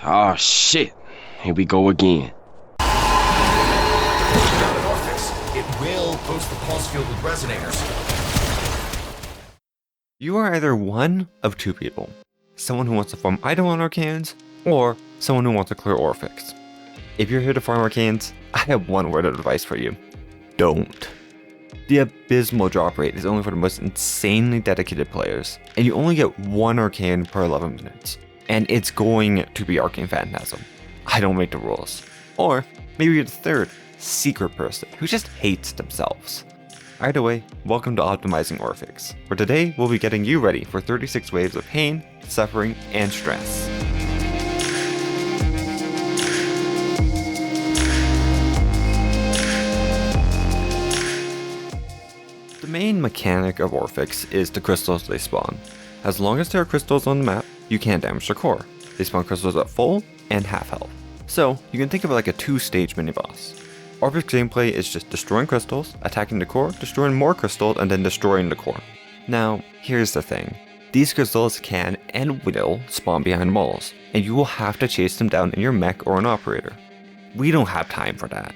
Oh shit, here we go again. Orphix, it will boost the pulse field with resonators. You are either one of two people. Someone who wants to farm Eidolon arcanes, or someone who wants to clear Orphix. If you're here to farm arcanes, I have one word of advice for you. Don't. The abysmal drop rate is only for the most insanely dedicated players, and you only get one arcane per 11 minutes, and it's going to be Arcane Phantasm. I don't make the rules. Or maybe you're the third secret person who just hates themselves. Either way, welcome to Optimizing Orphix, where today we'll be getting you ready for 36 waves of pain, suffering, and stress. The main mechanic of Orphix is the crystals they spawn. As long as there are crystals on the map, you can't damage their core. They spawn crystals at full and half health. So you can think of it like a 2-stage mini-boss. Orphix gameplay is just destroying crystals, attacking the core, destroying more crystals, and then destroying the core. Now, here's the thing. These crystals can and will spawn behind walls, and you will have to chase them down in your mech or an operator. We don't have time for that.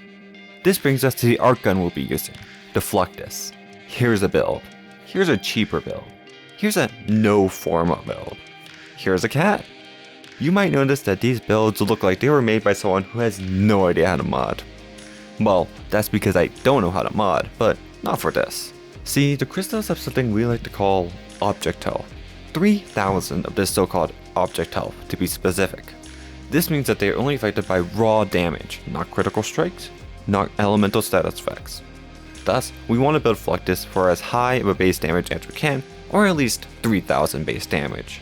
This brings us to the arc gun we'll be using, the Fluctus. Here's a build. Here's a cheaper build. Here's a no forma build. Here's a cat. You might notice that these builds look like they were made by someone who has no idea how to mod. Well, that's because I don't know how to mod, but not for this. See, the crystals have something we like to call object health. 3,000 of this so-called object health, to be specific. This means that they are only affected by raw damage, not critical strikes, not elemental status effects. Thus, we want to build Fluctus for as high of a base damage as we can, or at least 3,000 base damage.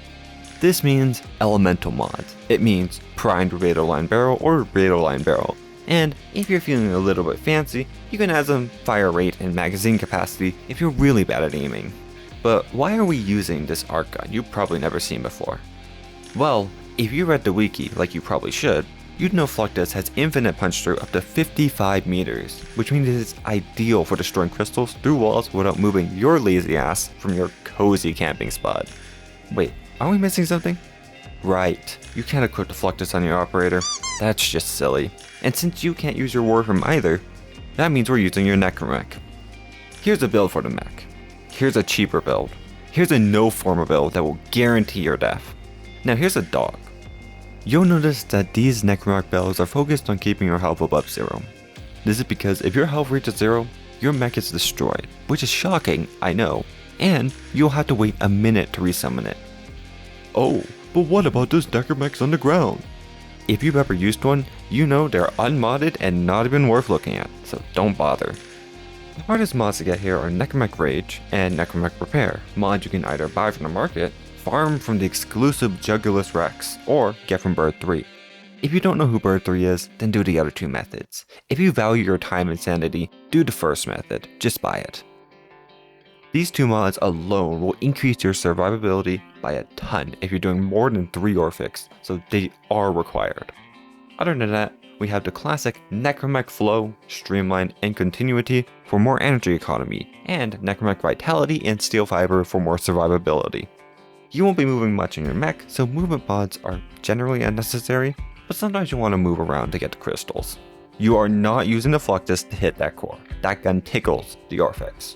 This means elemental mods. It means primed Eidolon barrel or Eidolon barrel. And if you're feeling a little bit fancy, you can add some fire rate and magazine capacity if you're really bad at aiming. But why are we using this arc gun you've probably never seen before? Well, if you read the wiki, like you probably should, you'd know Fluctus has infinite punch through up to 55 meters, which means it's ideal for destroying crystals through walls without moving your lazy ass from your cozy camping spot. Wait, are we missing something? Right, you can't equip the Fluctus on your operator. That's just silly. And since you can't use your Warframe either, that means we're using your Necromech. Here's a build for the mech. Here's a cheaper build. Here's a no forma build that will guarantee your death. Now here's a dog. You'll notice that these Necromech builds are focused on keeping your health above 0. This is because if your health reaches 0, your mech is destroyed, which is shocking, I know, and you'll have to wait a minute to resummon it. Oh, but what about those Necromechs on the ground? If you've ever used one, you know they're unmodded and not even worth looking at, so don't bother. The hardest mods to get here are Necromech Rage and Necromech Repair, mods you can either buy from the market, farm from the exclusive Jugulus Rex, or get from Bird 3. If you don't know who Bird 3 is, then do the other two methods. If you value your time and sanity, do the first method, just buy it. These two mods alone will increase your survivability by a ton if you're doing more than 3 Orphix, so they are required. Other than that, we have the classic Necromech Flow, Streamline, and Continuity for more energy economy, and Necromech Vitality and Steel Fiber for more survivability. You won't be moving much in your mech, so movement pods are generally unnecessary, but sometimes you want to move around to get the crystals. You are not using the Fluctus to hit that core. That gun tickles the Orphix.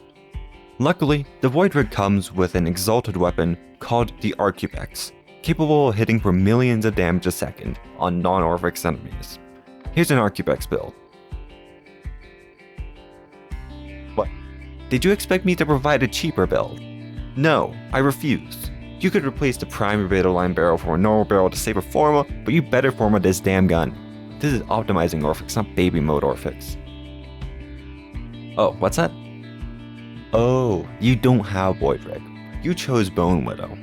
Luckily, the Voidrig comes with an exalted weapon called the Arcubex, capable of hitting for millions of damage a second on non-Orphix enemies. Here's an Arcubex build. What? Did you expect me to provide a cheaper build? No, I refuse. You could replace the prime Eidolon barrel for a normal barrel to save a forma, but you better forma this damn gun. This is optimizing Orphix, not baby mode Orphix. Oh, what's that? Oh, you don't have Voidrig. You chose Bonewidow.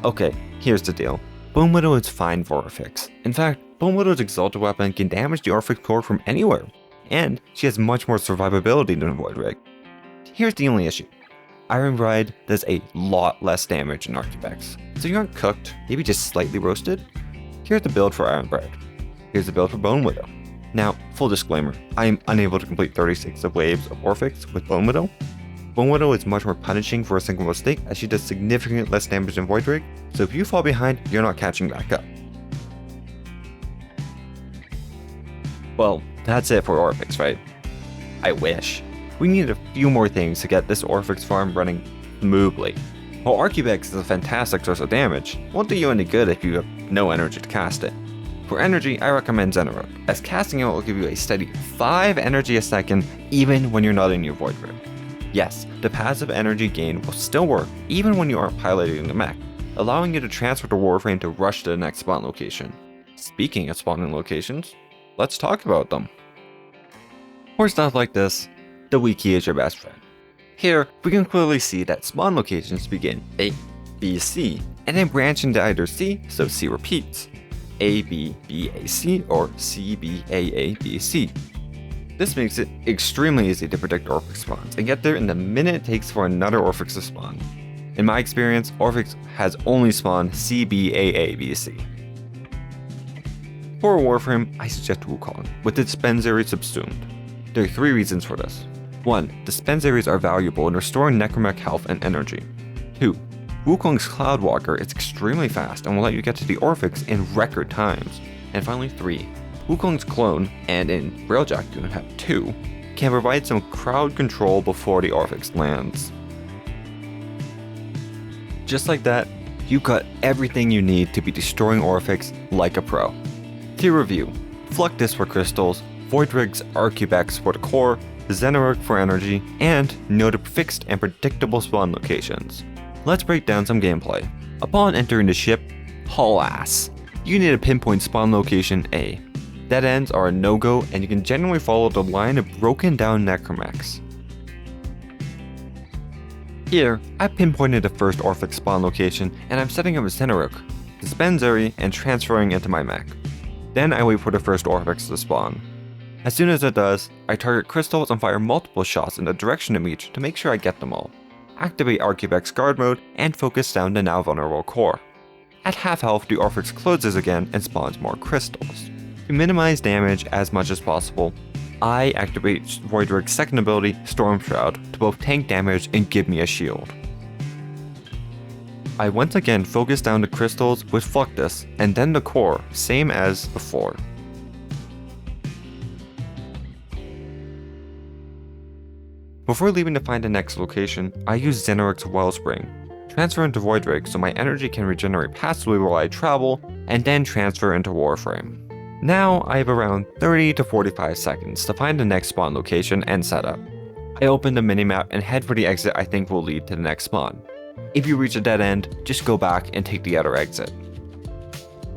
Okay, here's the deal. Bonewidow is fine for Orphix. In fact, Bonewidow's exalted weapon can damage the Orphix core from anywhere, and she has much more survivability than Voidrig. Here's the only issue. Iron Bride does a lot less damage than Arcubex, so you aren't cooked, maybe just slightly roasted. Here's the build for Iron Bride. Here's the build for Bonewidow. Now, full disclaimer, I am unable to complete 36 waves of Orphix with Bonewidow. Bonewidow is much more punishing for a single mistake as she does significantly less damage than Voidrig, so if you fall behind, you're not catching back up. Well, that's it for Orphix, right? I wish. We need a few more things to get this Orphix farm running smoothly. While Arcanes is a fantastic source of damage, it won't do you any good if you have no energy to cast it. For energy, I recommend Zenurik, as casting it will give you a steady 5 energy a second even when you're not in your Voidrig. Yes, the passive energy gain will still work even when you aren't piloting the mech, allowing you to transfer to Warframe to rush to the next spawn location. Speaking of spawning locations, let's talk about them. For stuff like this, the wiki is your best friend. Here, we can clearly see that spawn locations begin A, B, C, and then branch into either C, so C repeats, A, B, B, A, C, or C, B, A, B, C. This makes it extremely easy to predict Orphix spawns and get there in the minute it takes for another Orphix to spawn. In my experience, Orphix has only spawned C, B, A, B, C. For a Warframe, I suggest Wukong, with its Zenurik subsumed. There are 3 reasons for this. 1. The Zenurik are valuable in restoring necromech health and energy. 2. Wukong's Cloud Walker is extremely fast and will let you get to the Orphix in record times. And finally 3. Wukong's clone, and in Railjack you have 2, can provide some crowd control before the Orphix lands. Just like that, you got everything you need to be destroying Orphix like a pro. To review, Fluctus for crystals, Voidrig's Arcanes for the core, Zenurik for energy, and noted fixed and predictable spawn locations. Let's break down some gameplay. Upon entering the ship, haul ass. You need to pinpoint spawn location A. Dead ends are a no-go, and you can generally follow the line of broken down necromechs. Here, I pinpointed the first Orphix spawn location, and I'm setting up a Zenurik, Zenurik, and transferring into my mech. Then I wait for the first Orphix to spawn. As soon as it does, I target crystals and fire multiple shots in the direction of each to make sure I get them all. Activate Arcanes guard mode and focus down the now vulnerable core. At half health, the Orphix closes again and spawns more crystals. To minimize damage as much as possible, I activate Voidrig's second ability, Storm Shroud, to both tank damage and give me a shield. I once again focus down the crystals with Fluctus and then the core, same as before. Before leaving to find the next location, I use Zenurik's Wellspring, transfer into Voidrig so my energy can regenerate passively while I travel, and then transfer into Warframe. Now I have around 30 to 45 seconds to find the next spawn location and setup. I open the minimap and head for the exit I think will lead to the next spawn. If you reach a dead end, just go back and take the other exit.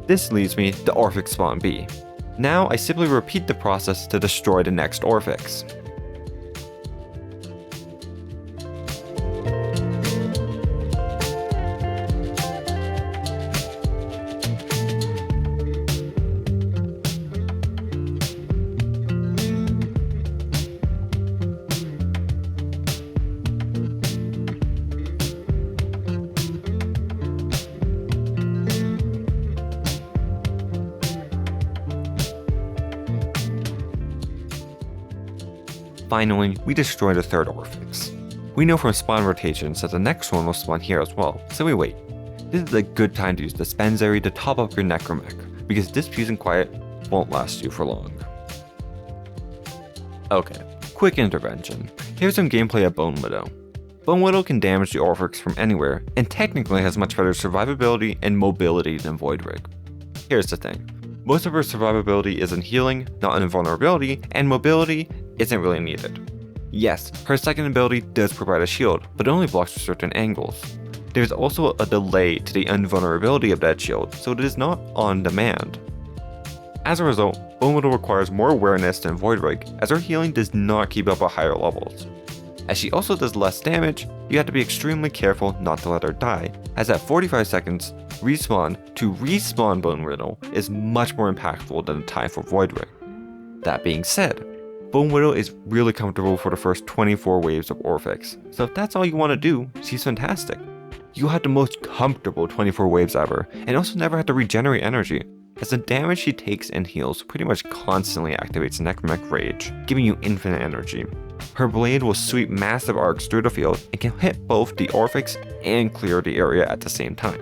This leaves me to Orphix spawn B. Now I simply repeat the process to destroy the next Orphix. Finally, we destroy the third Orphix. We know from spawn rotations that the next one will spawn here as well, so we wait. This is a good time to use the Zenurik to top up your necromech, because this peace and quiet won't last you for long. Okay, quick intervention. Here's some gameplay of Bonewidow. Bonewidow can damage the Orphix from anywhere, and technically has much better survivability and mobility than Voidrig. Here's the thing. Most of her survivability is in healing, not in vulnerability, and mobility isn't really needed. Yes, her second ability does provide a shield, but it only blocks for certain angles. There's also a delay to the invulnerability of that shield, so it is not on demand. As a result, Bonewidow requires more awareness than Voidrig, as her healing does not keep up at higher levels. As she also does less damage, you have to be extremely careful not to let her die, as at 45 seconds, respawn to respawn Bonewidow is much more impactful than the time for Voidrig. That being said, Bonewidow is really comfortable for the first 24 waves of Orphix, so if that's all you want to do, she's fantastic. You'll have the most comfortable 24 waves ever, and also never have to regenerate energy, as the damage she takes and heals pretty much constantly activates Necromech Rage, giving you infinite energy. Her blade will sweep massive arcs through the field and can hit both the Orphix and clear the area at the same time.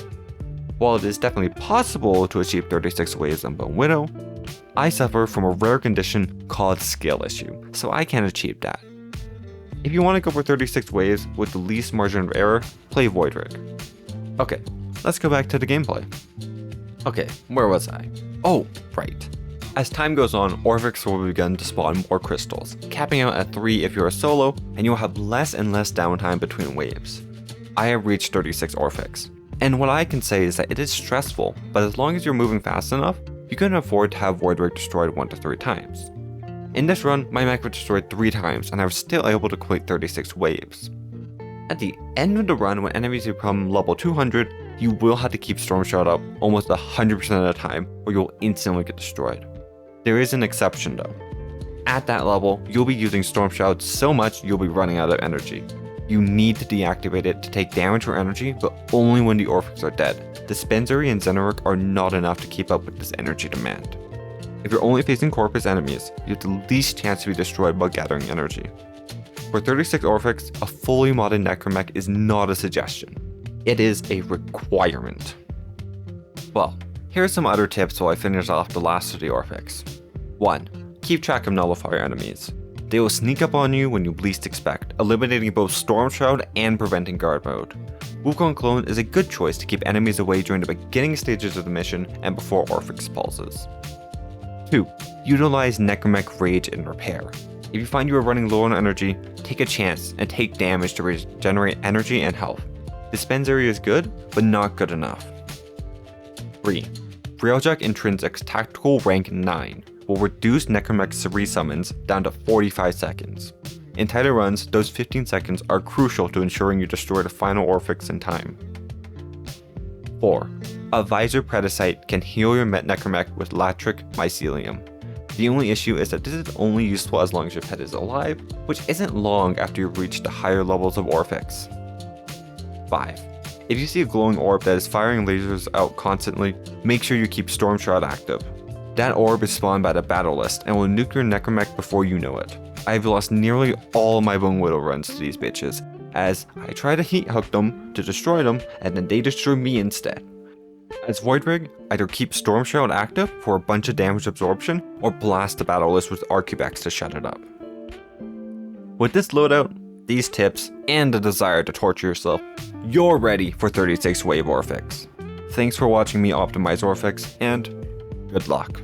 While it is definitely possible to achieve 36 waves on Bonewidow, I suffer from a rare condition called skill issue, so I can't achieve that. If you want to go for 36 waves with the least margin of error, play Voidrig. Okay, let's go back to the gameplay. Okay, where was I? Oh, right. As time goes on, Orphix will begin to spawn more crystals, capping out at 3 if you're a solo, and you'll have less and less downtime between waves. I have reached 36 Orphix, and what I can say is that it is stressful, but as long as you're moving fast enough, you can afford to have Voidrig destroyed 1 to 3 times. In this run, my mech was destroyed 3 times, and I was still able to complete 36 waves. At the end of the run, when enemies become level 200, you will have to keep Storm Shroud up almost 100% of the time, or you'll instantly get destroyed. There is an exception though. At that level, you'll be using Storm Shroud so much you'll be running out of energy. You need to deactivate it to take damage or energy, but only when the Orphix are dead. The Zenurik and Zenurik are not enough to keep up with this energy demand. If you're only facing Corpus enemies, you have the least chance to be destroyed while gathering energy. For 36 Orphix, a fully modded Necromech is not a suggestion. It is a requirement. Well, here are some other tips while I finish off the last of the Orphix. 1. Keep track of nullifier enemies. They will sneak up on you when you least expect, eliminating both Storm Shroud and preventing guard mode. Wukong Clone is a good choice to keep enemies away during the beginning stages of the mission and before Orphix pulses. 2. Utilize Necromech Rage and Repair. If you find you are running low on energy, take a chance and take damage to regenerate energy and health. Dispense area is good, but not good enough. 3. Railjack Intrinsic's Tactical Rank 9 will reduce Necromech's resummons down to 45 seconds. In tighter runs, those 15 seconds are crucial to ensuring you destroy the final Orphix in time. 4. A Visor Predicite can heal your Necromech with Latric Mycelium. The only issue is that this is only useful as long as your pet is alive, which isn't long after you've reached the higher levels of Orphix. 5. If you see a glowing orb that is firing lasers out constantly, make sure you keep Storm Shroud active. That orb is spawned by the battle list and will nuke your Necromech before you know it. I've lost nearly all of my Bonewidow runs to these bitches, as I try to heat hook them to destroy them and then they destroy me instead. As Voidrig, either keep Storm Shroud active for a bunch of damage absorption, or blast the battle list with Arcanes to shut it up. With this loadout, these tips, and the desire to torture yourself, you're ready for 36 wave Orphix. Thanks for watching me optimize Orphix, and good luck.